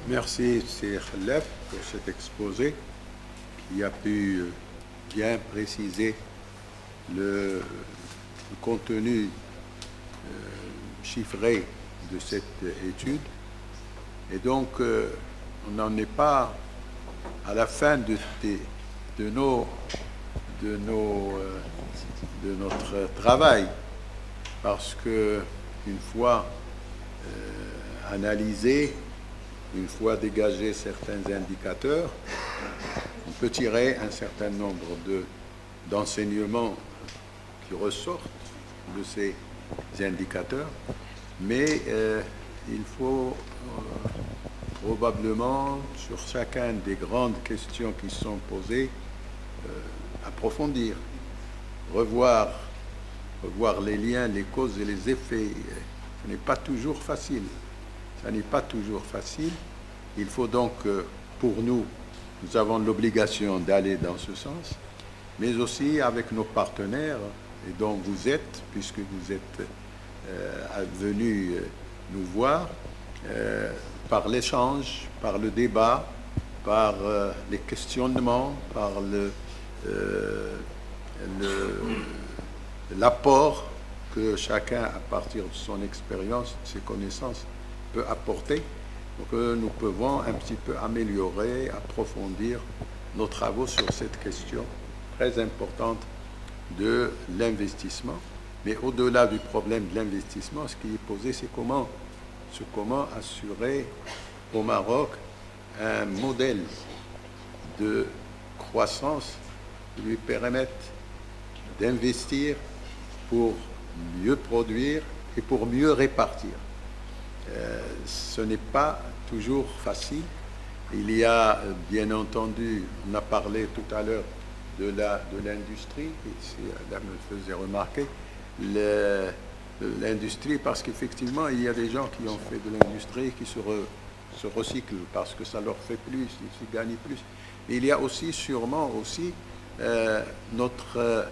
Merci, Sir Khalef, pour cet exposé qui a pu bien préciser le contenu chiffré de cette étude. Et donc, on n'en est pas à la fin de notre travail, parce que une fois analysé, une fois dégagé certains indicateurs, on peut tirer un certain nombre d'enseignements qui ressortent de ces indicateurs, mais il faut probablement, sur chacune des grandes questions qui sont posées, approfondir, revoir les liens, les causes et les effets. Ce n'est pas toujours facile. Ça n'est pas toujours facile. Il faut donc, pour nous avons l'obligation d'aller dans ce sens, mais aussi avec nos partenaires, et dont vous êtes, puisque vous êtes venus nous voir, par l'échange, par le débat, par les questionnements, par l'apport que chacun, à partir de son expérience, de ses connaissances, peut apporter, pour que nous pouvons un petit peu améliorer, approfondir nos travaux sur cette question très importante de l'investissement. Mais au-delà du problème de l'investissement, ce qui est posé, c'est comment assurer au Maroc un modèle de croissance qui lui permette d'investir pour mieux produire et pour mieux répartir. Ce n'est pas toujours facile. Il y a, bien entendu, on a parlé tout à l'heure de l'industrie, là me faisait remarquer, l'industrie, parce qu'effectivement, il y a des gens qui ont fait de l'industrie qui se recyclent parce que ça leur fait plus, ils gagnent plus. Mais il y a aussi, sûrement aussi, notre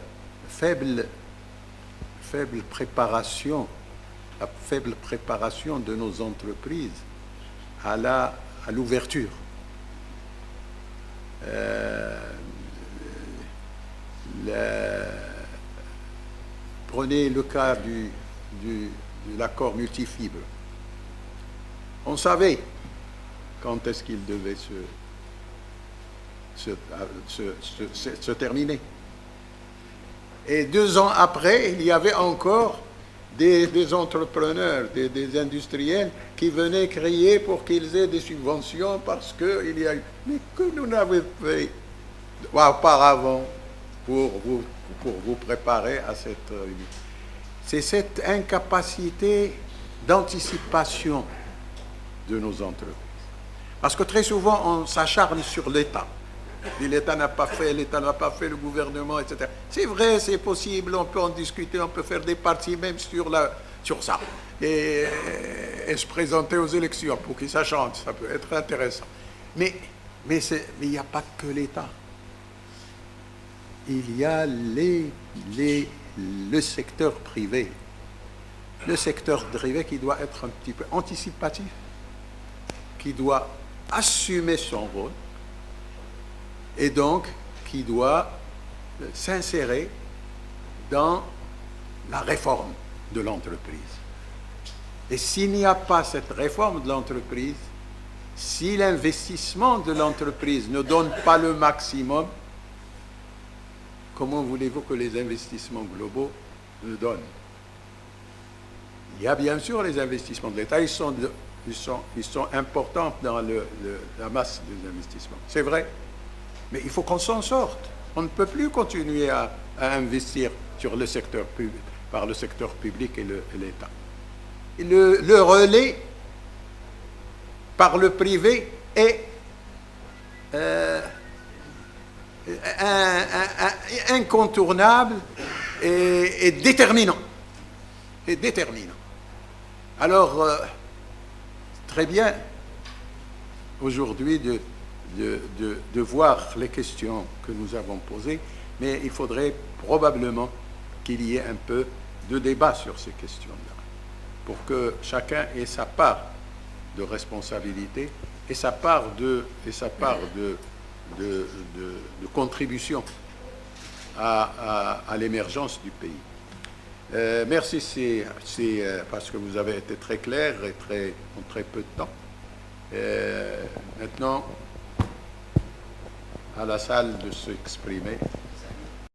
faible préparation, la faible préparation de nos entreprises à l'ouverture. Prenez le cas de l'accord multifibre. On savait quand est-ce qu'il devait se terminer. Et 2 ans après, il y avait encore des entrepreneurs, des industriels qui venaient crier pour qu'ils aient des subventions parce qu'il y a eu... Mais que nous n'avons fait auparavant pour vous préparer à cette réunion. C'est cette incapacité d'anticipation de nos entreprises. Parce que très souvent, on s'acharne sur l'État. L'État n'a pas fait, le gouvernement, etc. C'est vrai, c'est possible, on peut en discuter, on peut faire des partis même sur ça. Et se présenter aux élections pour qu'ils s'achantent, ça peut être intéressant. Mais il n'y a pas que l'État. Il y a le secteur privé. Le secteur privé qui doit être un petit peu anticipatif, qui doit assumer son rôle, et donc qui doit s'insérer dans la réforme de l'entreprise. Et s'il n'y a pas cette réforme de l'entreprise, si l'investissement de l'entreprise ne donne pas le maximum, comment voulez-vous que les investissements globaux le donnent? Il y a bien sûr les investissements de l'État, ils sont importants dans la masse des investissements. C'est vrai. Mais il faut qu'on s'en sorte. On ne peut plus continuer à investir sur le secteur public, par le secteur public et l'État. Le relais par le privé est incontournable et déterminant. Alors, très bien, aujourd'hui, de voir les questions que nous avons posées, mais il faudrait probablement qu'il y ait un peu de débat sur ces questions-là, pour que chacun ait sa part de responsabilité et sa part de contribution à l'émergence du pays. Merci, parce que vous avez été très clair et en très peu de temps. Maintenant, à la salle de s'exprimer.